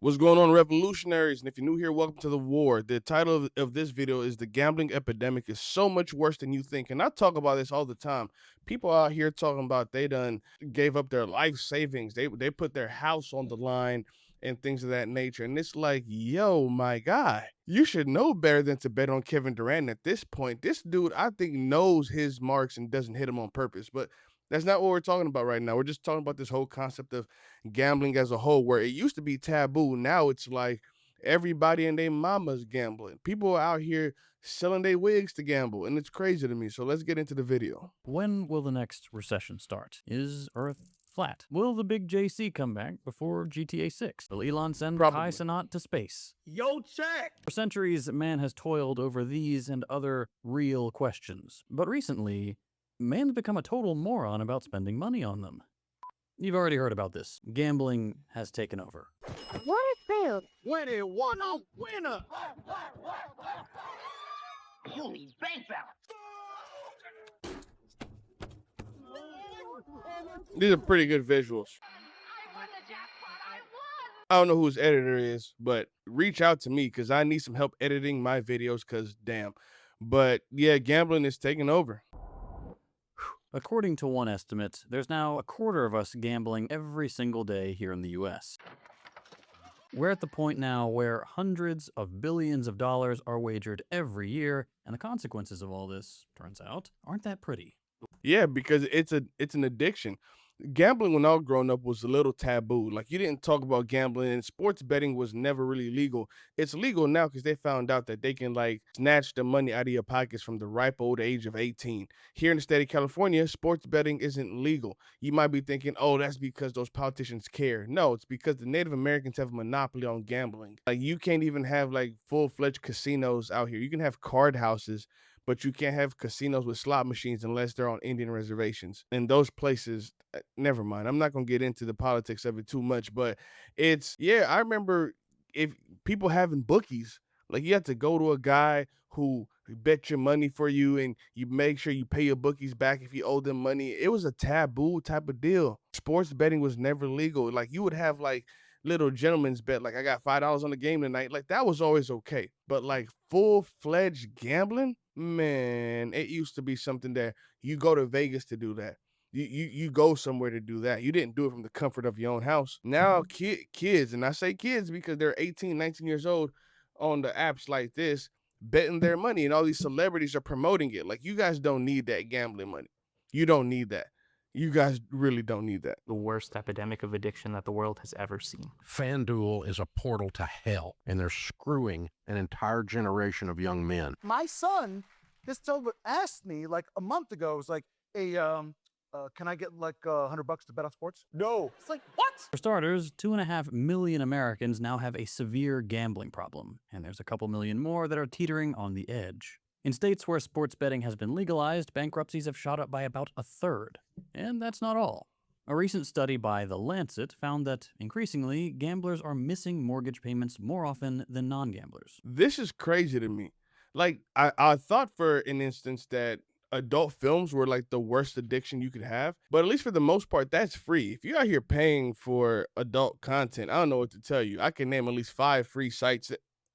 What's going on, Revolutionaries? And if you're new here, welcome to the war. The title of this video is "The Gambling Epidemic is So Much Worse Than You Think." And I talk about this all the time. People out here talking about they done gave up their life savings. They put their house on the line and things of that nature. And it's like, yo, my guy, you should know better than to bet on Kevin Durant at this point. This dude, I think, knows his marks and doesn't hit them on purpose. But that's not what we're talking about right now. We're just talking about this whole concept of gambling as a whole, where it used to be taboo. Now it's like everybody and their mama's gambling. People are out here selling their wigs to gamble, and it's crazy to me. So let's get into the video. When will the next recession start? Is Earth flat? Will the big JC come back before GTA 6? Will Elon send Kai Probably. Cenat to space? Yo, check! For centuries, man has toiled over these and other real questions. But recently, man's become a total moron about spending money on them. You've already heard about this. Gambling has taken over. What is failed? When it won a winner! Holy bank balance! These are pretty good visuals. I don't know who his editor is, but reach out to me because I need some help editing my videos because damn. But yeah, gambling is taking over. According to one estimate, there's now a quarter of us gambling every single day here in the US. We're at the point now where hundreds of billions of dollars are wagered every year, and the consequences of all this, turns out, aren't that pretty. Yeah, because it's an addiction. Gambling when I was growing up was a little taboo. Like you didn't talk about gambling, and sports betting was never really legal. It's legal now because they found out that they can like snatch the money out of your pockets from the ripe old age of 18. Here in the state of California, sports betting isn't legal. You might be thinking, oh, that's because those politicians care. No, it's because the Native Americans have a monopoly on gambling. Like you can't even have like full-fledged casinos out here. You can have card houses, but you can't have casinos with slot machines unless they're on Indian reservations. And those places, never mind. I'm not going to get into the politics of it too much, but yeah, I remember if people having bookies, like you have to go to a guy who bet your money for you and you make sure you pay your bookies back if you owe them money. It was a taboo type of deal. Sports betting was never legal. Like you would have like little gentleman's bet, like I got $5 on the game tonight. Like that was always okay. But like full-fledged gambling, man, it used to be something that you go to Vegas to do that. You go somewhere to do that. You didn't do it from the comfort of your own house. Now kids, and I say kids because they're 18, 19 years old on the apps like this, betting their money, and all these celebrities are promoting it. Like you guys don't need that gambling money. You don't need that. You guys really don't need that. The worst epidemic of addiction that the world has ever seen. FanDuel is a portal to hell, and they're screwing an entire generation of young men. My son just asked me like a month ago, it was like, hey, can I get like $100 to bet on sports? No. It's like, what? For starters, 2.5 million Americans now have a severe gambling problem, and there's a couple million more that are teetering on the edge. In states where sports betting has been legalized, bankruptcies have shot up by about a third. And that's not all. A recent study by The Lancet found that, increasingly, gamblers are missing mortgage payments more often than non-gamblers. This is crazy to me. Like, I thought for an instance that adult films were like the worst addiction you could have, but at least for the most part, that's free. If you're out here paying for adult content, I don't know what to tell you. I can name at least 5 free sites.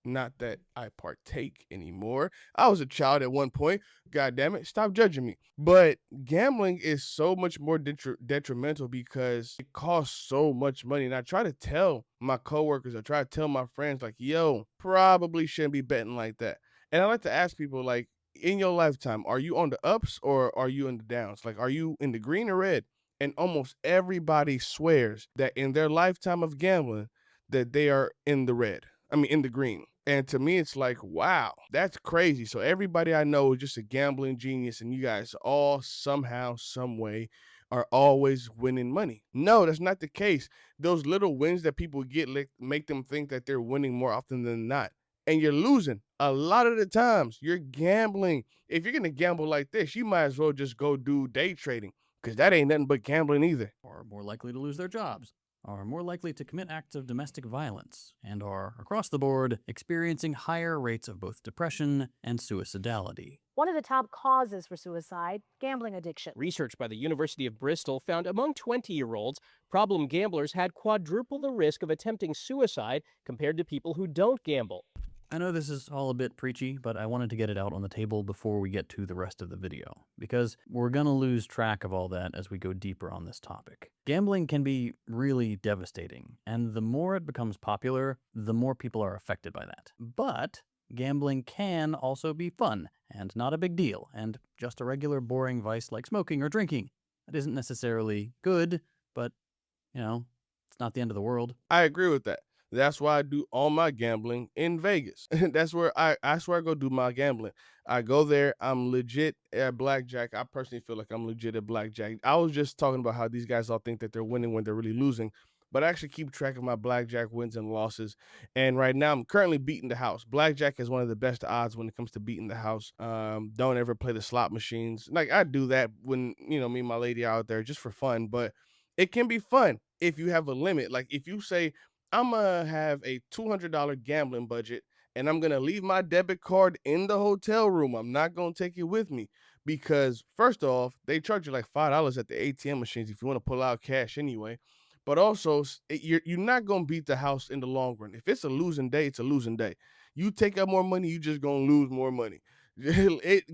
Not that I partake anymore. I was a child at one point. God damn it, stop judging me. But gambling is so much more detrimental because it costs so much money. And I try to tell my coworkers, I try to tell my friends, like, yo, probably shouldn't be betting like that. And I like to ask people, like, in your lifetime, are you on the ups or are you in the downs? Like, are you in the green or red? And almost everybody swears that in their lifetime of gambling, that they are in the red. I mean, in the green. And to me, it's like, wow, that's crazy. So everybody I know is just a gambling genius, and you guys all somehow, some way are always winning money. No, that's not the case. Those little wins that people get make them think that they're winning more often than not. And you're losing a lot of the times. You're gambling. If you're going to gamble like this, you might as well just go do day trading because that ain't nothing but gambling either. Or more likely to lose their jobs. are more likely to commit acts of domestic violence and are, across the board, experiencing higher rates of both depression and suicidality. One of the top causes for suicide, gambling addiction. Research by the University of Bristol found among 20-year-olds, problem gamblers had quadruple the risk of attempting suicide compared to people who don't gamble. I know this is all a bit preachy, but I wanted to get it out on the table before we get to the rest of the video, because we're gonna lose track of all that as we go deeper on this topic. Gambling can be really devastating, and the more it becomes popular, the more people are affected by that. But gambling can also be fun, and not a big deal, and just a regular boring vice like smoking or drinking. That isn't necessarily good, but, you know, it's not the end of the world. I agree with that. That's why I do all my gambling in Vegas. That's where I swear I go do my gambling. I go there. I'm legit at blackjack. I personally feel like I'm legit at blackjack. I was just talking about how these guys all think that they're winning when they're really losing, but I actually keep track of my blackjack wins and losses. And right now, I'm currently beating the house. Blackjack is one of the best odds when it comes to beating the house. Don't ever play the slot machines. Like, I do that when, me and my lady out there just for fun, but it can be fun if you have a limit. Like, if you say, I'm gonna have a $200 gambling budget and I'm gonna leave my debit card in the hotel room. I'm not gonna take it with me because, first off, they charge you like $5 at the ATM machines if you want to pull out cash anyway. But also, you're not gonna beat the house in the long run. If it's a losing day, it's a losing day. You take out more money, you just gonna lose more money.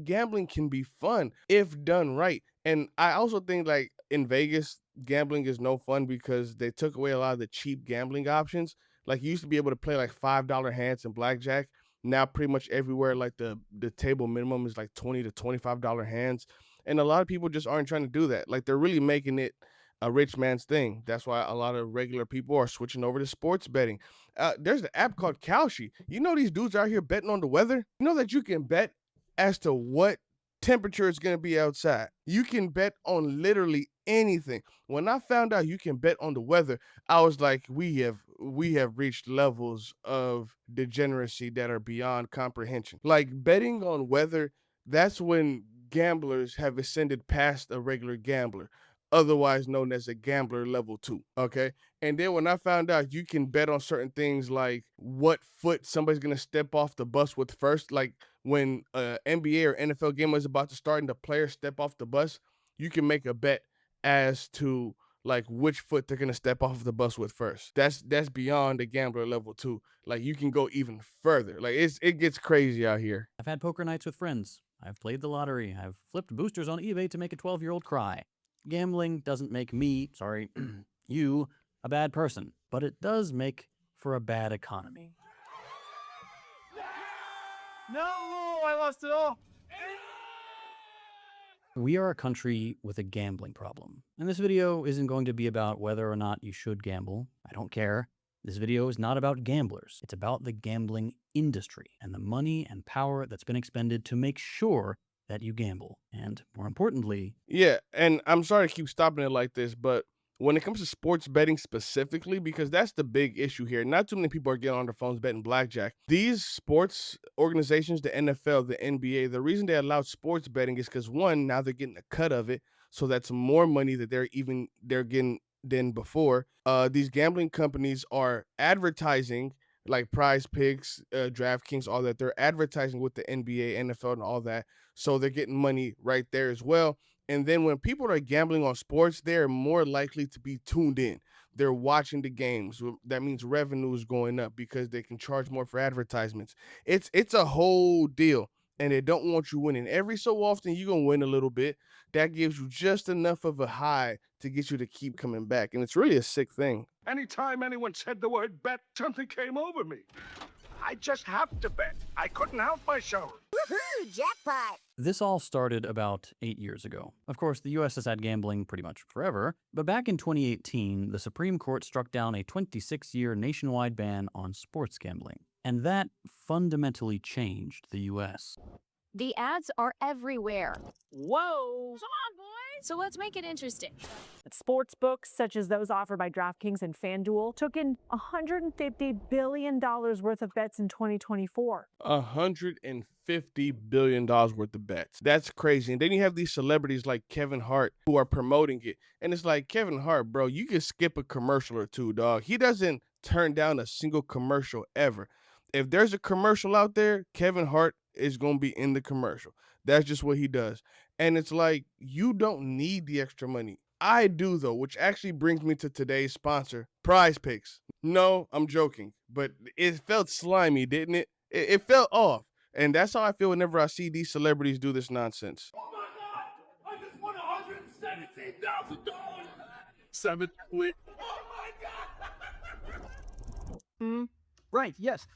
Gambling can be fun if done right. And I also think, like, in Vegas, gambling is no fun because they took away a lot of the cheap gambling options. Like, you used to be able to play like $5 hands in blackjack. Now pretty much everywhere, like the table minimum is like $20 to $25 hands. And a lot of people just aren't trying to do that. Like, they're really making it a rich man's thing. That's why a lot of regular people are switching over to sports betting. There's an app called Kalshi. You know, these dudes out here betting on the weather. You know that you can bet as to what temperature it's going to be outside. You can bet on literally anything. When I found out you can bet on the weather, I was like, we have reached levels of degeneracy that are beyond comprehension. Like, betting on weather, that's when gamblers have ascended past a regular gambler, otherwise known as a gambler level 2. Okay. And then when I found out you can bet on certain things like what foot somebody's going to step off the bus with first, like when NBA or NFL game is about to start and the players step off the bus, you can make a bet as to like which foot they're going to step off the bus with first. That's beyond the gambler level 2. Like, you can go even further. Like, it gets crazy out here. I've had poker nights with friends. I've played the lottery. I've flipped boosters on eBay to make a 12-year-old cry. Gambling doesn't make me, you, a bad person, but it does make for a bad economy. No, I lost it all. We are a country with a gambling problem, and this video isn't going to be about whether or not you should gamble. I don't care. This video is not about gamblers. It's about the gambling industry and the money and power that's been expended to make sure that you gamble. And more importantly, Yeah, and I'm sorry to keep stopping it like this, but when it comes to sports betting specifically, because that's the big issue here, not too many people are getting on their phones betting blackjack. These sports organizations, the NFL, the NBA, the reason they allowed sports betting is because, one, now they're getting a cut of it, so that's more money that they're getting than before. These gambling companies are advertising, like Prize Picks, DraftKings, all that. They're advertising with the NBA, NFL, and all that, so they're getting money right there as well. And then when people are gambling on sports, they're more likely to be tuned in. They're watching the games. That means revenue is going up because they can charge more for advertisements. It's a whole deal, and they don't want you winning. Every so often, you're going to win a little bit. That gives you just enough of a high to get you to keep coming back, and it's really a sick thing. Anytime anyone said the word bet, something came over me. I just have to bet. I couldn't help myself. Woohoo, jackpot! this all started about 8 years ago. Of course, the US has had gambling pretty much forever, but back in 2018, the Supreme Court struck down a 26-year nationwide ban on sports gambling. And that fundamentally changed the US. The ads are everywhere. Whoa! So let's make it interesting. Sports books, such as those offered by DraftKings and FanDuel, took in $150 billion worth of bets in 2024. $150 billion worth of bets. That's crazy. And then you have these celebrities like Kevin Hart who are promoting it. And it's like, Kevin Hart, bro, you can skip a commercial or two, dog. He doesn't turn down a single commercial ever. If there's a commercial out there, Kevin Hart is going to be in the commercial. That's just what he does. And it's like, you don't need the extra money. I do, though, which actually brings me to today's sponsor, Prize Picks. No, I'm joking, but it felt slimy, didn't it? It felt off. And that's how I feel whenever I see these celebrities do this nonsense. Oh my God! I just won $117,000! 7 weeks. Oh my God! Right, yes.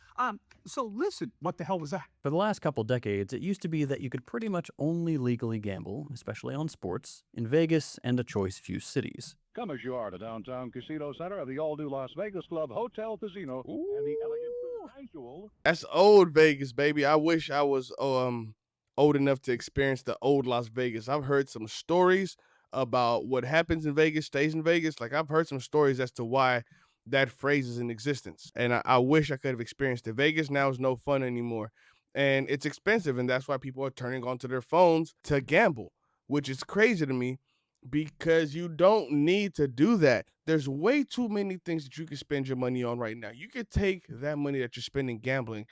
So listen, what the hell was that? For the last couple decades, it used to be that you could pretty much only legally gamble, especially on sports, in Vegas and a choice few cities. Come as you are to downtown casino center of the all-new Las Vegas Club Hotel Casino and the elegant visual. That's old Vegas, baby. I wish I was old enough to experience the old Las Vegas. I've heard some stories about what happens in Vegas stays in Vegas. Like, I've heard some stories as to why that phrase is in existence. And I wish I could have experienced it. Vegas now is no fun anymore. And it's expensive, and that's why people are turning onto their phones to gamble, which is crazy to me because you don't need to do that. There's way too many things that you can spend your money on right now. You could take that money that you're spending gambling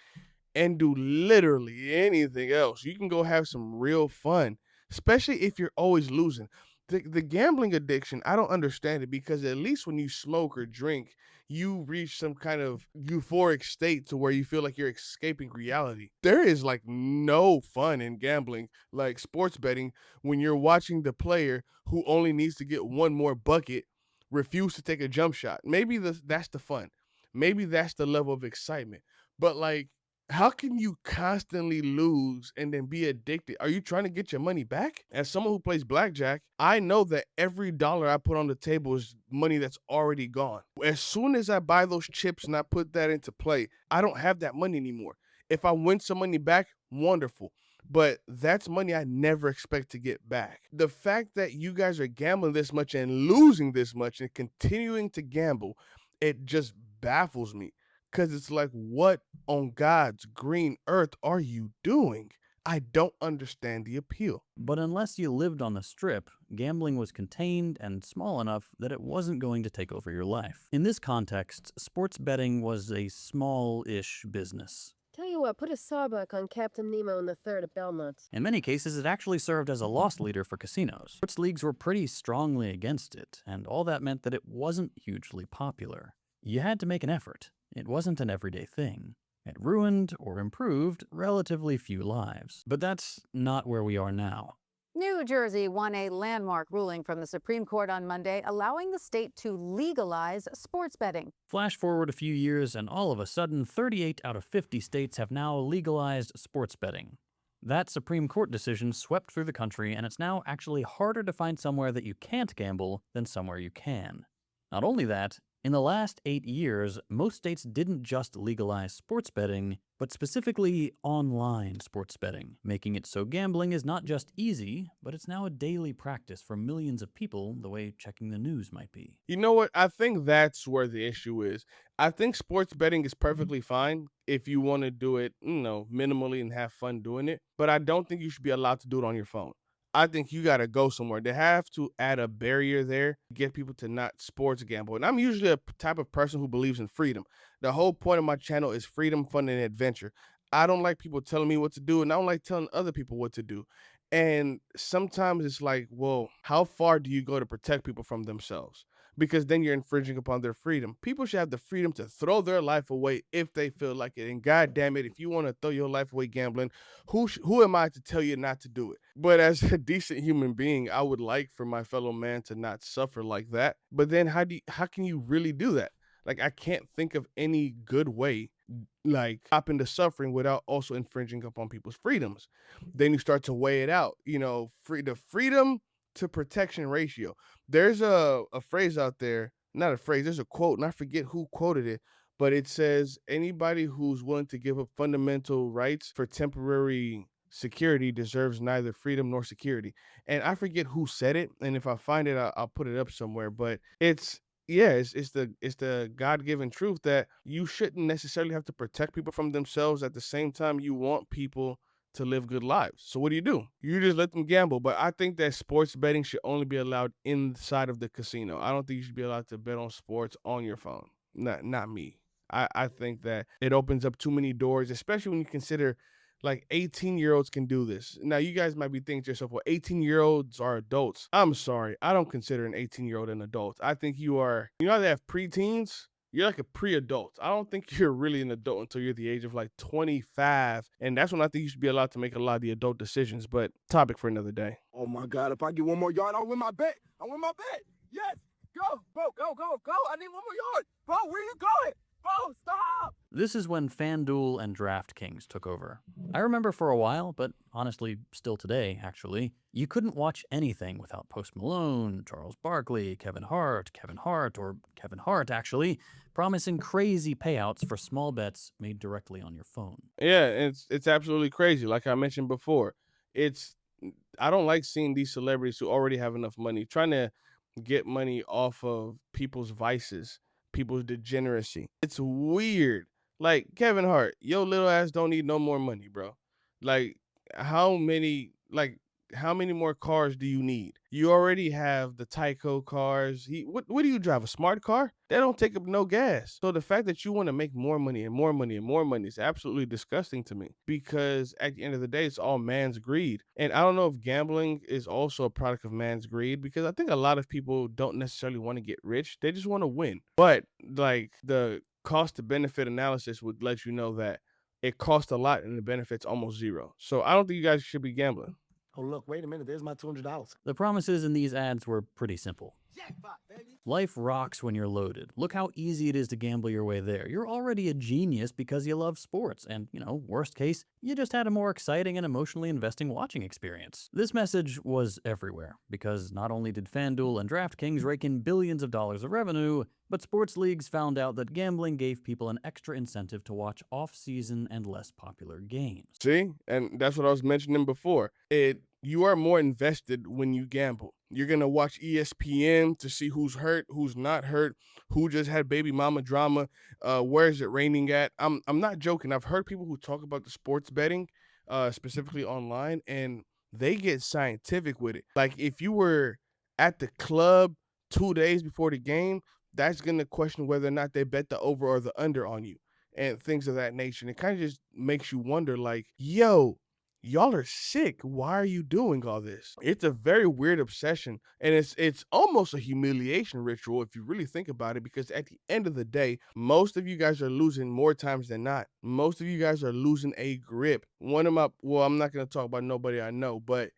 and do literally anything else. You can go have some real fun, especially if you're always losing. The gambling addiction, I don't understand it because at least when you smoke or drink, you reach some kind of euphoric state to where you feel like you're escaping reality. There is like no fun in gambling, like sports betting, when you're watching the player who only needs to get one more bucket refuse to take a jump shot. Maybe that's the fun. Maybe that's the level of excitement. But like, how can you constantly lose and then be addicted? Are you trying to get your money back? As someone who plays blackjack, I know that every dollar I put on the table is money that's already gone. As soon as I buy those chips and I put that into play, I don't have that money anymore. If I win some money back, wonderful. But that's money I never expect to get back. The fact that you guys are gambling this much and losing this much and continuing to gamble, it just baffles me. Because it's like, what on God's green earth are you doing? I don't understand the appeal. But unless you lived on the Strip, gambling was contained and small enough that it wasn't going to take over your life. In this context, sports betting was a small-ish business. Tell you what, put a sawbuck on Captain Nemo and the Third at Belmont's. In many cases, it actually served as a loss leader for casinos. Sports leagues were pretty strongly against it, and all that meant that it wasn't hugely popular. You had to make an effort. It wasn't an everyday thing. It ruined or improved relatively few lives. But that's not where we are now. New Jersey won a landmark ruling from the Supreme Court on Monday, allowing the state to legalize sports betting. Flash forward a few years, and all of a sudden, 38 out of 50 states have now legalized sports betting. That Supreme Court decision swept through the country, and it's now actually harder to find somewhere that you can't gamble than somewhere you can. Not only that, in the last 8 years, most states didn't just legalize sports betting, but specifically online sports betting, making it so gambling is not just easy, but it's now a daily practice for millions of people the way checking the news might be. You know what? I think that's where the issue is. I think sports betting is perfectly fine if you want to do it, minimally and have fun doing it, but I don't think you should be allowed to do it on your phone. I think you got to go somewhere. They have to add a barrier there, get people to not sports gamble. And I'm usually a type of person who believes in freedom. The whole point of my channel is freedom, fun, and adventure. I don't like people telling me what to do, and I don't like telling other people what to do. And sometimes it's like, well, how far do you go to protect people from themselves? Because then you're infringing upon their freedom. People should have the freedom to throw their life away if they feel like it. And God damn it, if you want to throw your life away gambling, who am I to tell you not to do it? But as a decent human being, I would like for my fellow man to not suffer like that. But then how can you really do that? Like, I can't think of any good way, like, stopping the suffering without also infringing upon people's freedoms. Then you start to weigh it out, the freedom to protection ratio. There's a phrase out there, not a phrase, there's a quote, and I forget who quoted it, but it says anybody who's willing to give up fundamental rights for temporary security deserves neither freedom nor security. And I forget who said it, and if I find it, I'll put it up somewhere. But it's the God-given truth that you shouldn't necessarily have to protect people from themselves at the same time you want people to live good lives. So what do? You just let them gamble. But I think that sports betting should only be allowed inside of the casino. I don't think you should be allowed to bet on sports on your phone. Not me. I think that it opens up too many doors, especially when you consider like 18-year-olds can do this. Now, you guys might be thinking to yourself, well, 18-year-olds are adults. I'm sorry. I don't consider an 18-year-old an adult. I think you know how they have preteens? You're like a pre-adult. I don't think you're really an adult until you're the age of like 25. And that's when I think you should be allowed to make a lot of the adult decisions. But topic for another day. Oh my God, if I get one more yard, I'll win my bet. I win my bet. Yes. Go, bro, go. I need one more yard. Bro, where you going? Bro, stop. This is when FanDuel and DraftKings took over. I remember for a while, but honestly, still today, actually, you couldn't watch anything without Post Malone, Charles Barkley, Kevin Hart, or Kevin Hart, actually, promising crazy payouts for small bets made directly on your phone. Yeah, it's absolutely crazy. Like I mentioned before, I don't like seeing these celebrities who already have enough money trying to get money off of people's vices, people's degeneracy. It's weird. Like Kevin Hart, yo little ass don't need no more money, bro. Like how many like how many more cars do you need? You already have the Tyco cars. What do you drive? A smart car? That don't take up no gas. So the fact that you want to make more money and more money and more money is absolutely disgusting to me because at the end of the day, it's all man's greed. And I don't know if gambling is also a product of man's greed because I think a lot of people don't necessarily want to get rich. They just want to win. But like the cost to benefit analysis would let you know that it costs a lot and the benefit's almost zero. So I don't think you guys should be gambling. Oh, look, wait a minute. There's my $200. The promises in these ads were pretty simple. Jackpot, baby. Life rocks when you're loaded. Look how easy it is to gamble your way there. You're already a genius because you love sports. And, worst case, you just had a more exciting and emotionally investing watching experience. This message was everywhere because not only did FanDuel and DraftKings rake in billions of dollars of revenue, but sports leagues found out that gambling gave people an extra incentive to watch off-season and less popular games. See? And that's what I was mentioning before. You are more invested when you gamble. You're going to watch ESPN to see who's hurt, who's not hurt, who just had baby mama drama, where is it raining at. I'm not joking. I've heard people who talk about the sports betting, specifically online, and they get scientific with it. Like if you were at the club 2 days before the game, that's going to question whether or not they bet the over or the under on you and things of that nature. And it kind of just makes you wonder like, yo, y'all are sick. Why are you doing all this? It's a very weird obsession, and it's almost a humiliation ritual if you really think about it, because at the end of the day, most of you guys are losing more times than not. Most of you guys are losing a grip. I'm not going to talk about nobody I know, but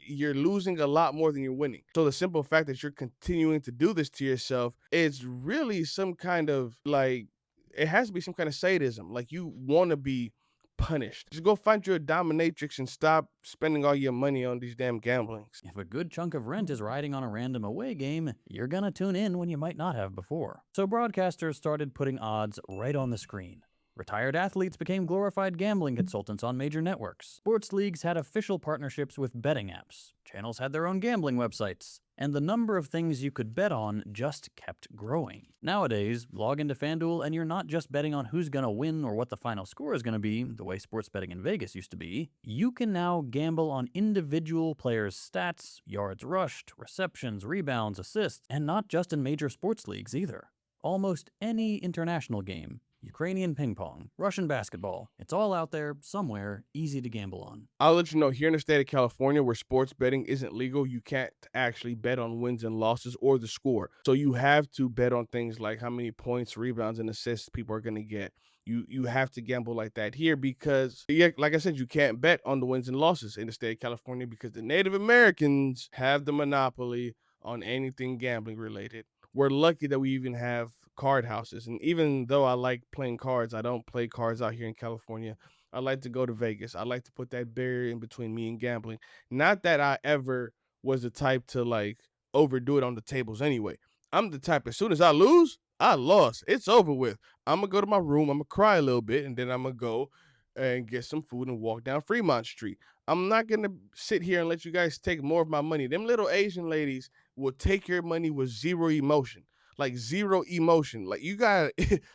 you're losing a lot more than you're winning. So the simple fact that you're continuing to do this to yourself is really some kind of it has to be some kind of sadism. Like you want to be punished. Just go find your dominatrix and stop spending all your money on these damn gamblings. If a good chunk of rent is riding on a random away game, you're gonna tune in when you might not have before. So broadcasters started putting odds right on the screen. Retired athletes became glorified gambling consultants on major networks. Sports leagues had official partnerships with betting apps. Channels had their own gambling websites. And the number of things you could bet on just kept growing. Nowadays, log into FanDuel and you're not just betting on who's gonna win or what the final score is gonna be, the way sports betting in Vegas used to be. You can now gamble on individual players' stats, yards rushed, receptions, rebounds, assists, and not just in major sports leagues either. Almost any international game, Ukrainian ping pong, Russian basketball, it's all out there somewhere, easy to gamble on. I'll let you know, here in the state of California, where sports betting isn't legal, you can't actually bet on wins and losses or the score. So you have to bet on things like how many points, rebounds, and assists people are going to get. You have to gamble like that here because, like I said, you can't bet on the wins and losses in the state of California because the Native Americans have the monopoly on anything gambling related. We're lucky that we even have card houses. And even though I like playing cards, I don't play cards out here in California. I like to go to Vegas. I like to put that barrier in between me and gambling. Not that I ever was the type to overdo it on the tables anyway. I'm the type, as soon as I lose, I lost. It's over with. I'm going to go to my room. I'm going to cry a little bit, and then I'm going to go and get some food and walk down Fremont Street. I'm not gonna sit here and let you guys take more of my money. Them little Asian ladies will take your money with zero emotion. Like zero emotion. Like you got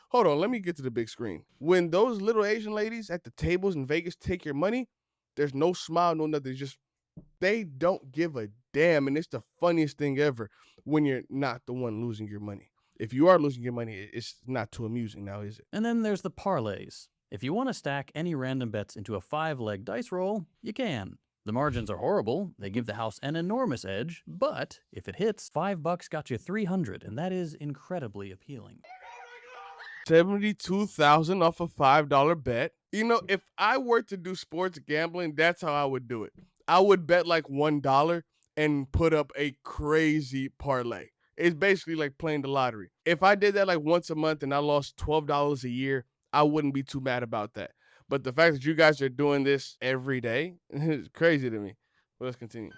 hold on, let me get to the big screen. When those little Asian ladies at the tables in Vegas take your money, there's no smile, no nothing. It's just they don't give a damn. And it's the funniest thing ever when you're not the one losing your money. If you are losing your money, it's not too amusing now, is it? And then there's the parlays. If you want to stack any random bets into a 5-leg dice roll, you can. The margins are horrible, they give the house an enormous edge, but if it hits, $5 got you 300, and that is incredibly appealing. 72,000 off a $5 bet. You know, if I were to do sports gambling, that's how I would do it. I would bet like $1 and put up a crazy parlay. It's basically like playing the lottery. If I did that like once a month and I lost $12 a year, I wouldn't be too mad about that. But the fact that you guys are doing this every day is crazy to me. But let's continue.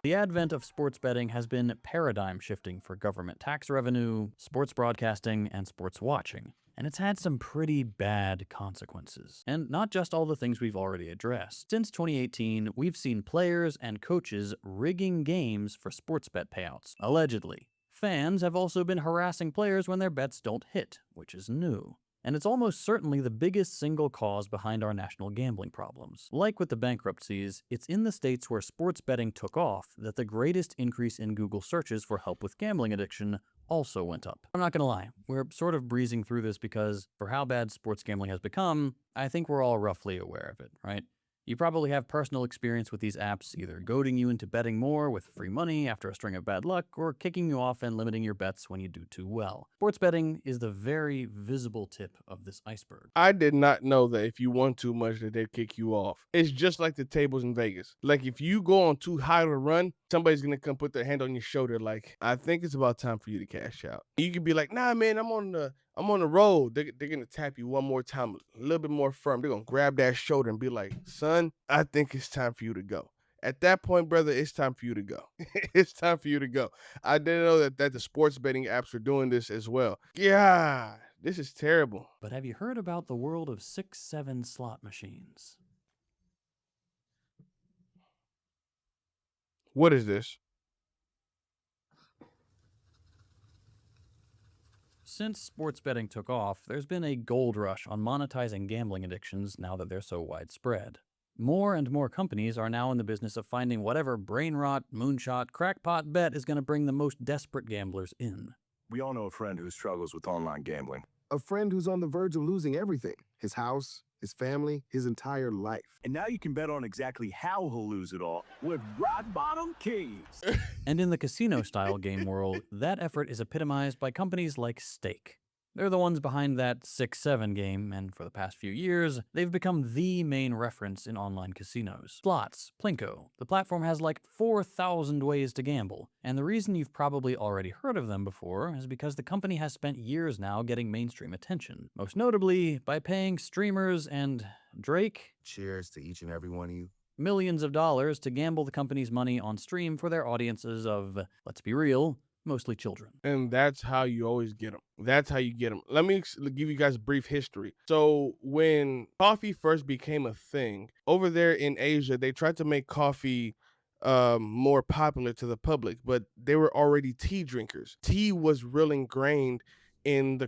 The advent of sports betting has been paradigm shifting for government tax revenue, sports broadcasting, and sports watching. And it's had some pretty bad consequences. And not just all the things we've already addressed. Since 2018, we've seen players and coaches rigging games for sports bet payouts, allegedly. Fans have also been harassing players when their bets don't hit, which is new. And it's almost certainly the biggest single cause behind our national gambling problems. Like with the bankruptcies, it's in the states where sports betting took off that the greatest increase in Google searches for help with gambling addiction also went up. I'm not gonna lie, we're sort of breezing through this because for how bad sports gambling has become, I think we're all roughly aware of it, right? You probably have personal experience with these apps, either goading you into betting more with free money after a string of bad luck, or kicking you off and limiting your bets when you do too well. Sports betting is the very visible tip of this iceberg. I did not know that if you won too much that they'd kick you off. It's just like the tables in Vegas. Like if you go on too high of a run, somebody's gonna come put their hand on your shoulder like, I think it's about time for you to cash out. You could be like, nah man, I'm on the road. They're gonna tap you one more time, a little bit more firm. They're gonna grab that shoulder and be like, son, I think it's time for you to go. At that point, brother, it's time for you to go. It's time for you to go. I didn't know that the sports betting apps are doing this as well. Yeah, this is terrible. But have you heard about the world of 6-7 slot machines? What is this? Since sports betting took off, there's been a gold rush on monetizing gambling addictions now that they're so widespread. More and more companies are now in the business of finding whatever brain rot, moonshot, crackpot bet is going to bring the most desperate gamblers in. We all know a friend who struggles with online gambling. A friend who's on the verge of losing everything. His house, his family, his entire life. And now you can bet on exactly how he'll lose it all with rock bottom keys. And in the casino-style game world, that effort is epitomized by companies like Stake. They're the ones behind that 6-7 game, and for the past few years, they've become the main reference in online casinos. Slots, Plinko. The platform has like 4,000 ways to gamble, and the reason you've probably already heard of them before is because the company has spent years now getting mainstream attention, most notably by paying streamers and Drake, Cheers to each and every one of you. millions of dollars to gamble the company's money on stream for their audiences of, let's be real, mostly children. And that's how you always get them. That's how you get them. Let me give you guys a brief history. So when coffee first became a thing, over there in Asia, they tried to make coffee more popular to the public, but they were already tea drinkers. Tea was real ingrained in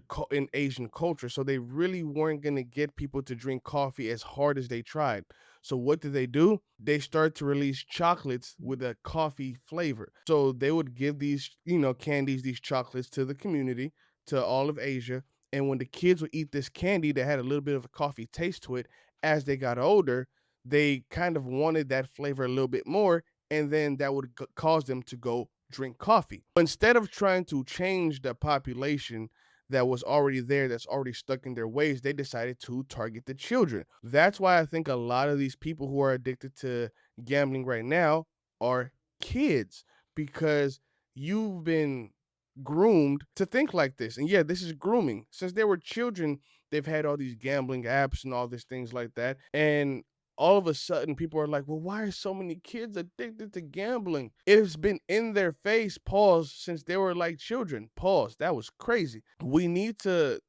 Asian culture, so they really weren't going to get people to drink coffee as hard as they tried. So what did? They started to release chocolates with a coffee flavor. So they would give these, candies, these chocolates to the community, to all of Asia. And when the kids would eat this candy that had a little bit of a coffee taste to it, as they got older, they kind of wanted that flavor a little bit more. And then that would cause them to go drink coffee. Instead of trying to change the population that was already there, that's already stuck in their ways, they decided to target the children. That's why I think a lot of these people who are addicted to gambling right now are kids, because you've been groomed to think like this. And yeah, this is grooming. Since they were children, they've had all these gambling apps and all these things like that. And all of a sudden, people are like, well, why are so many kids addicted to gambling? It's been in their face, pause, since they were like children, pause. That was crazy. We need to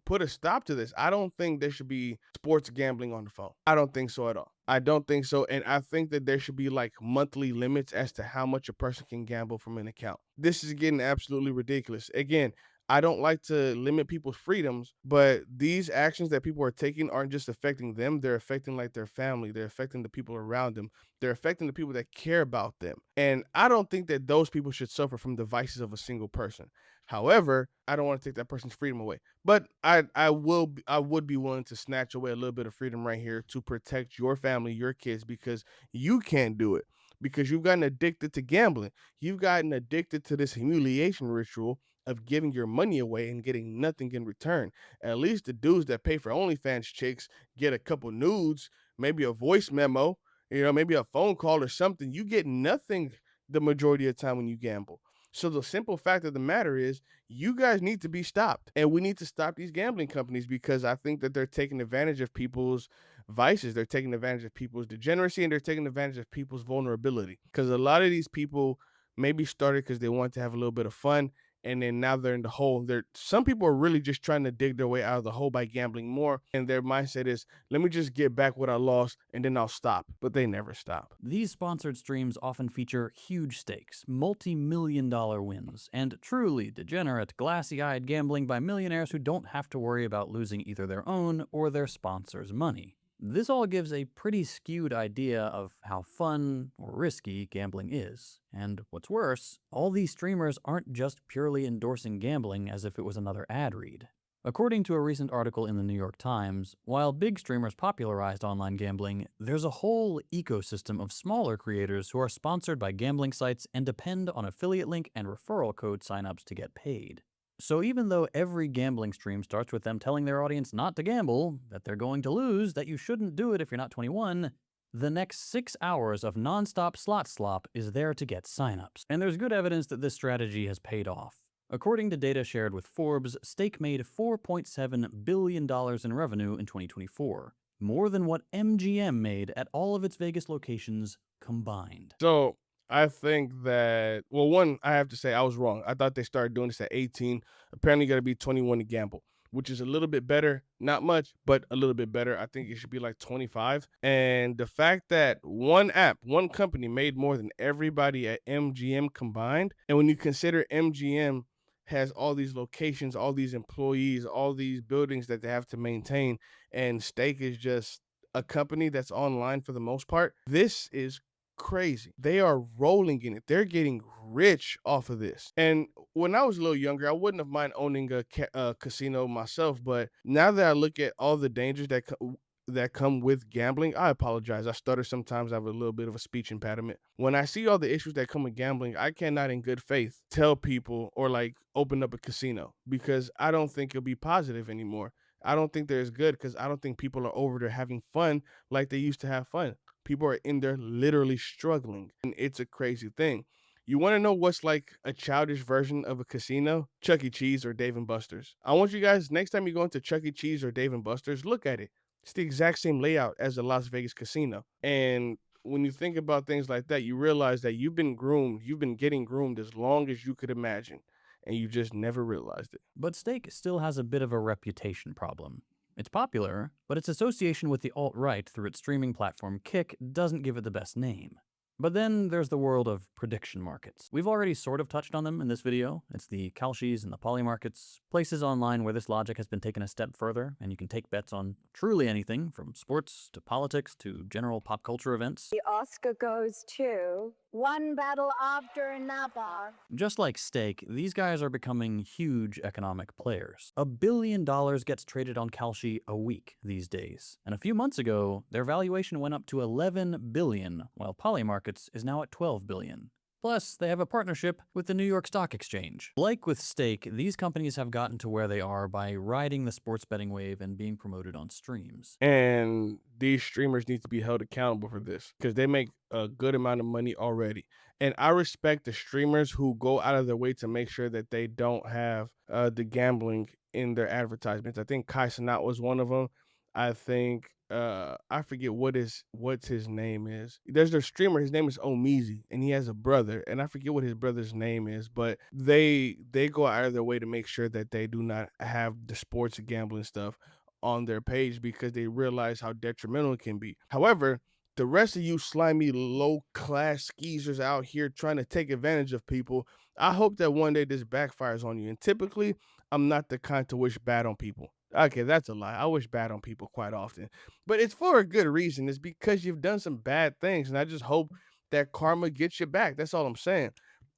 put a stop to this. I don't think there should be sports gambling on the phone. I don't think so at all. I don't think so. And I think that there should be like monthly limits as to how much a person can gamble from an account. This is getting absolutely ridiculous. Again, I don't like to limit people's freedoms, but these actions that people are taking aren't just affecting them. They're affecting like their family. They're affecting the people around them. They're affecting the people that care about them. And I don't think that those people should suffer from the vices of a single person. However, I don't want to take that person's freedom away. But I would be willing to snatch away a little bit of freedom right here to protect your family, your kids, because you can't do it. Because you've gotten addicted to gambling. You've gotten addicted to this humiliation ritual of giving your money away and getting nothing in return. At least the dudes that pay for OnlyFans chicks get a couple nudes, maybe a voice memo, maybe a phone call or something. You get nothing the majority of the time when you gamble. So the simple fact of the matter is you guys need to be stopped. And we need to stop these gambling companies because I think that they're taking advantage of people's vices. They're taking advantage of people's degeneracy and they're taking advantage of people's vulnerability. Because a lot of these people maybe started because they want to have a little bit of fun and then now they're in the hole. Some people are really just trying to dig their way out of the hole by gambling more, and their mindset is, let me just get back what I lost, and then I'll stop. But they never stop. These sponsored streams often feature huge stakes, multi-million-dollar wins, and truly degenerate, glassy-eyed gambling by millionaires who don't have to worry about losing either their own or their sponsors' money. This all gives a pretty skewed idea of how fun or risky gambling is. And what's worse, all these streamers aren't just purely endorsing gambling as if it was another ad read. According to a recent article in the New York Times, while big streamers popularized online gambling, there's a whole ecosystem of smaller creators who are sponsored by gambling sites and depend on affiliate link and referral code signups to get paid. So even though every gambling stream starts with them telling their audience not to gamble, that they're going to lose, that you shouldn't do it if you're not 21, the next 6 hours of nonstop slot slop is there to get signups. And there's good evidence that this strategy has paid off. According to data shared with Forbes, Stake made $4.7 billion in revenue in 2024, more than what MGM made at all of its Vegas locations combined. So I think that, well, one, I have to say I was wrong. I thought they started doing this at 18. Apparently, you got to be 21 to gamble, which is a little bit better. Not much, but a little bit better. I think it should be like 25. And the fact that one app, one company made more than everybody at MGM combined. And when you consider MGM has all these locations, all these employees, all these buildings that they have to maintain, and Stake is just a company that's online for the most part, this is crazy. They are rolling in it. They're getting rich off of this. And when I was a little younger, I wouldn't have mind owning a casino myself. But now that I look at all the dangers that come with gambling, I apologize. I stutter sometimes. I have a little bit of a speech impediment. When I see all the issues that come with gambling, I cannot in good faith tell people or like open up a casino because I don't think it'll be positive anymore. I don't think they're as good because I don't think people are over there having fun like they used to have fun. People are in there literally struggling, and it's a crazy thing. You want to know what's like a childish version of a casino? Chuck E. Cheese or Dave & Buster's. I want you guys, next time you go into Chuck E. Cheese or Dave & Buster's, look at it. It's the exact same layout as the Las Vegas casino. And when you think about things like that, you realize that you've been groomed, you've been getting groomed as long as you could imagine, and you just never realized it. But Stake still has a bit of a reputation problem. It's popular, but its association with the alt-right through its streaming platform Kick doesn't give it the best name. But then there's the world of prediction markets. We've already sort of touched on them in this video. It's the Kalshis and the Polymarkets, places online where this logic has been taken a step further, and you can take bets on truly anything from sports to politics to general pop culture events. The Oscar goes to one battle after another. Just like Stake, these guys are becoming huge economic players. $1 billion gets traded on Kalshi a week these days. And a few months ago, their valuation went up to $11 billion, while Polymarket is now at $12 billion. Plus, they have a partnership with the New York Stock Exchange. Like with Stake, these companies have gotten to where they are by riding the sports betting wave and being promoted on streams. And these streamers need to be held accountable for this because they make a good amount of money already. And I respect the streamers who go out of their way to make sure that they don't have the gambling in their advertisements. I think Kai Cenat was one of them. I think I forget what's his name is. There's a streamer, his name is Omizi, and he has a brother, and I forget what his brother's name is, but they go out of their way to make sure that they do not have the sports and gambling stuff on their page because they realize how detrimental it can be. However, the rest of you slimy low class skeezers out here trying to take advantage of people, I hope that one day this backfires on you. And typically, I'm not the kind to wish bad on people. Okay, that's a lie. I wish bad on people quite often, but it's for a good reason. It's because you've done some bad things, and I just hope that karma gets you back. That's all I'm saying.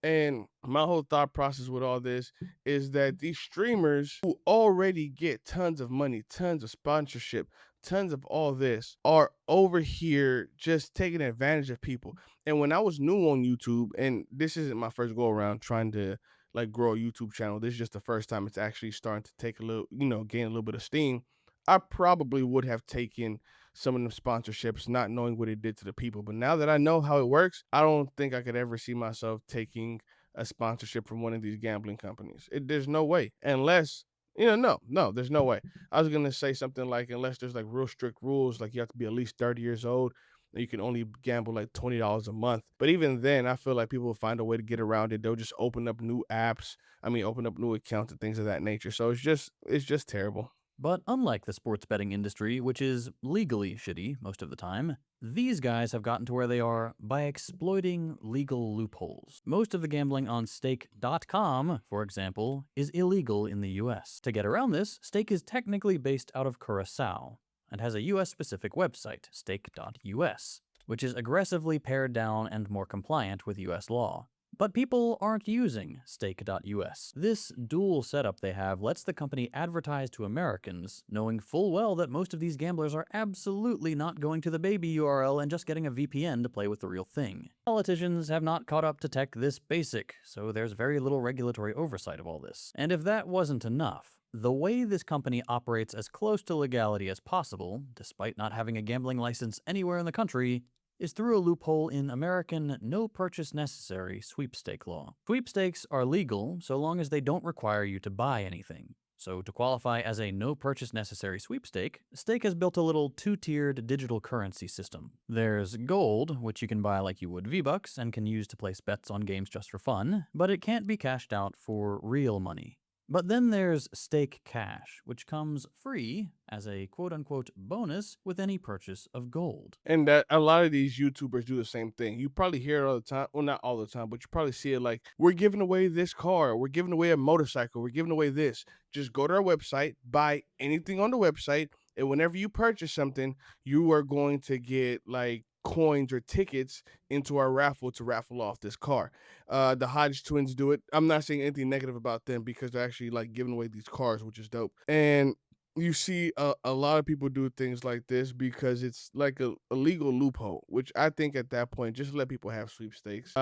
And my whole thought process with all this is that these streamers who already get tons of money, tons of sponsorship, tons of all this are over here just taking advantage of people. And when I was new on YouTube, and this isn't my first go around trying to like grow a YouTube channel, this is just the first time it's actually starting to take a little, gain a little bit of steam. I probably would have taken some of them sponsorships, not knowing what it did to the people. But now that I know how it works, I don't think I could ever see myself taking a sponsorship from one of these gambling companies. There's no way, unless no, there's no way. I was gonna say something like unless there's like real strict rules, like you have to be at least 30 years old. And you can only gamble like $20 a month. But even then, I feel like people will find a way to get around it. They'll just open up new apps. Open up new accounts and things of that nature. So it's just terrible. But unlike the sports betting industry, which is legally shitty most of the time, these guys have gotten to where they are by exploiting legal loopholes. Most of the gambling on stake.com, for example, is illegal in the US. To get around this, Stake is technically based out of Curacao and has a US-specific website, stake.us, which is aggressively pared down and more compliant with US law. But people aren't using stake.us. This dual setup they have lets the company advertise to Americans, knowing full well that most of these gamblers are absolutely not going to the baby URL and just getting a VPN to play with the real thing. Politicians have not caught up to tech this basic, so there's very little regulatory oversight of all this. And if that wasn't enough, the way this company operates as close to legality as possible, despite not having a gambling license anywhere in the country, is through a loophole in American no purchase necessary sweepstake law. Sweepstakes are legal so long as they don't require you to buy anything. So to qualify as a no purchase necessary sweepstake, Stake has built a little two-tiered digital currency system. There's gold, which you can buy like you would V-Bucks and can use to place bets on games just for fun, but it can't be cashed out for real money. But then there's Stake Cash, which comes free as a quote-unquote bonus with any purchase of gold. And that a lot of these YouTubers do the same thing. You probably hear it all the time. Well, not all the time, but you probably see it like, we're giving away this car, we're giving away a motorcycle, we're giving away this. Just go to our website, buy anything on the website, and whenever you purchase something, you are going to get like coins or tickets into our raffle to raffle off this car. The Hodge twins do it. I'm not saying anything negative about them because they're actually like giving away these cars, which is dope. And you see a lot of people do things like this because it's like a legal loophole, which I think at that point, just let people have sweepstakes.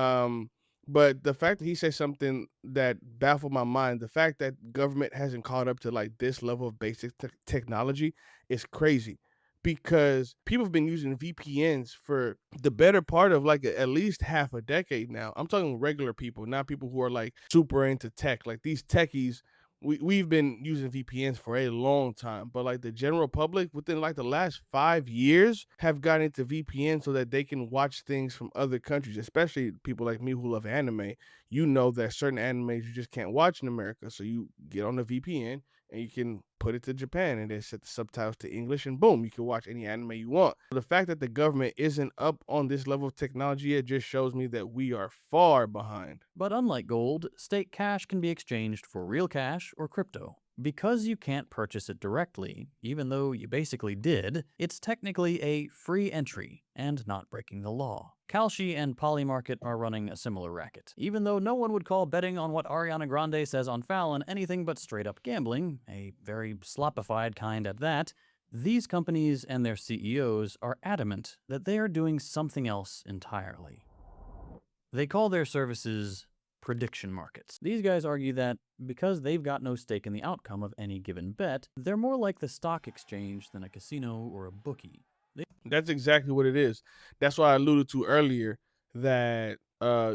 But the fact that he said something that baffled my mind, the fact that government hasn't caught up to like this level of basic technology is crazy. Because people have been using VPNs for the better part of like at least half a decade now. I'm talking regular people, not people who are like super into tech. Like these techies, we've been using VPNs for a long time. But like the general public within like the last 5 years have gotten into VPN so that they can watch things from other countries, especially people like me who love anime. You know that certain animes you just can't watch in America. So you get on the VPN and you can put it to Japan and then set the subtitles to English and boom, you can watch any anime you want. The fact that the government isn't up on this level of technology, it just shows me that we are far behind. But unlike gold, Stake Cash can be exchanged for real cash or crypto. Because you can't purchase it directly, even though you basically did, it's technically a free entry and not breaking the law. Kalshi and Polymarket are running a similar racket. Even though no one would call betting on what Ariana Grande says on Fallon anything but straight up gambling, a very slopified kind at that, these companies and their CEOs are adamant that they are doing something else entirely. They call their services prediction markets. These guys argue that because they've got no stake in the outcome of any given bet, they're more like the stock exchange than a casino or a bookie. That's exactly what it is. That's why I alluded to earlier that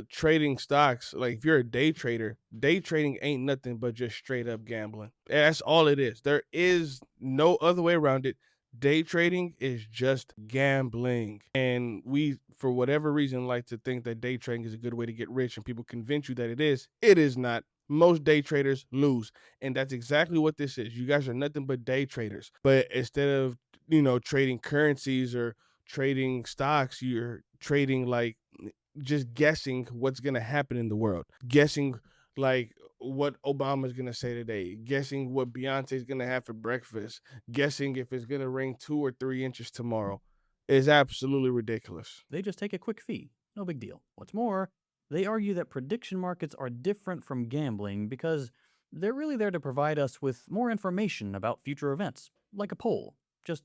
trading stocks, like if you're a day trader, day trading ain't nothing but just straight up gambling. That's all it is. There is no other way around it. Day trading is just gambling. And we, for whatever reason, like to think that day trading is a good way to get rich, and people convince you that it is. It is not. Most day traders lose. And that's exactly what this is. You guys are nothing but day traders. But instead of, trading currencies or trading stocks, you're trading like just guessing what's going to happen in the world, guessing like what Obama's going to say today, guessing what Beyonce's going to have for breakfast, guessing if it's going to rain 2 or 3 inches tomorrow is absolutely ridiculous. They just take a quick fee. No big deal. What's more, they argue that prediction markets are different from gambling because they're really there to provide us with more information about future events, like a poll, just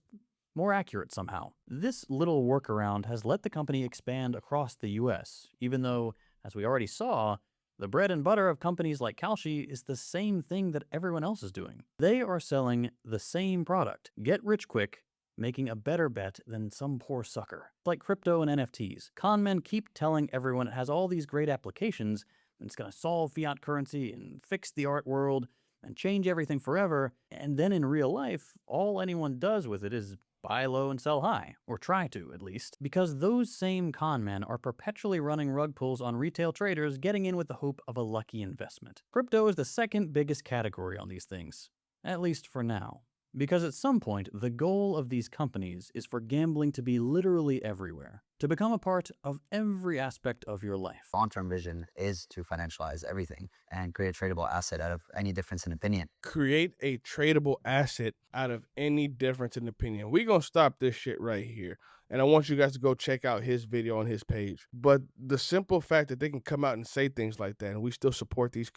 more accurate somehow. This little workaround has let the company expand across the US, even though, as we already saw, the bread and butter of companies like Kalshi is the same thing that everyone else is doing. They are selling the same product, get rich quick, making a better bet than some poor sucker. Like crypto and NFTs. Con men keep telling everyone it has all these great applications, and it's going to solve fiat currency and fix the art world and change everything forever, and then in real life, all anyone does with it is buy low and sell high, or try to at least, because those same con men are perpetually running rug pulls on retail traders getting in with the hope of a lucky investment. Crypto is the second biggest category on these things, at least for now. Because at some point, the goal of these companies is for gambling to be literally everywhere, to become a part of every aspect of your life. Long-term vision is to financialize everything and create a tradable asset out of any difference in opinion. Create a tradable asset out of any difference in opinion. We're going to stop this shit right here. And I want you guys to go check out his video on his page. But the simple fact that they can come out and say things like that and we still support these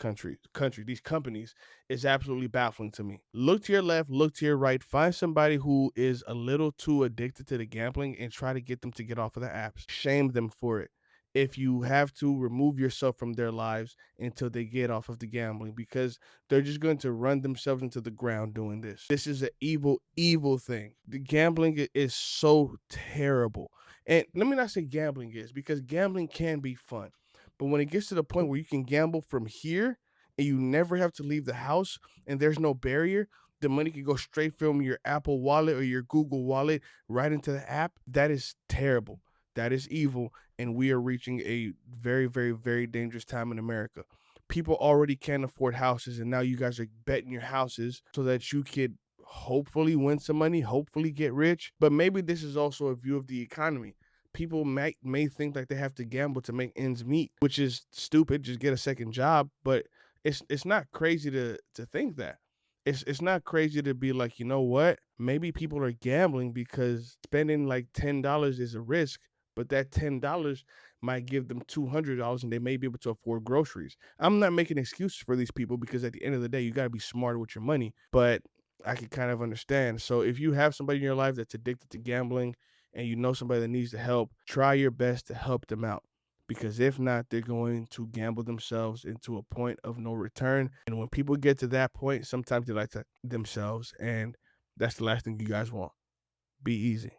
these companies is absolutely baffling to me. Look to your left, look to your right, find somebody who is a little too addicted to the gambling and try to get them to get off of the apps. Shame them for it. If you have to, remove yourself from their lives until they get off of the gambling, because they're just going to run themselves into the ground doing this. This is an evil, evil thing. The gambling is so terrible. And let me not say gambling is, because gambling can be fun. But when it gets to the point where you can gamble from here and you never have to leave the house and there's no barrier, the money can go straight from your Apple wallet or your Google wallet right into the app, that is terrible. That is evil, and we are reaching a very, very, very dangerous time in America. People already can't afford houses, and now you guys are betting your houses so that you could hopefully win some money, hopefully get rich. But maybe this is also a view of the economy. People may think like they have to gamble to make ends meet, which is stupid. Just get a second job. But it's not crazy to think that. It's not crazy to be like, you know what? Maybe people are gambling because spending like $10 is a risk, but that $10 might give them $200 and they may be able to afford groceries. I'm not making excuses for these people because at the end of the day, you got to be smarter with your money, but I can kind of understand. So if you have somebody in your life that's addicted to gambling and you know somebody that needs the help, try your best to help them out. Because if not, they're going to gamble themselves into a point of no return. And when people get to that point, sometimes they like to themselves, and that's the last thing you guys want. Be easy.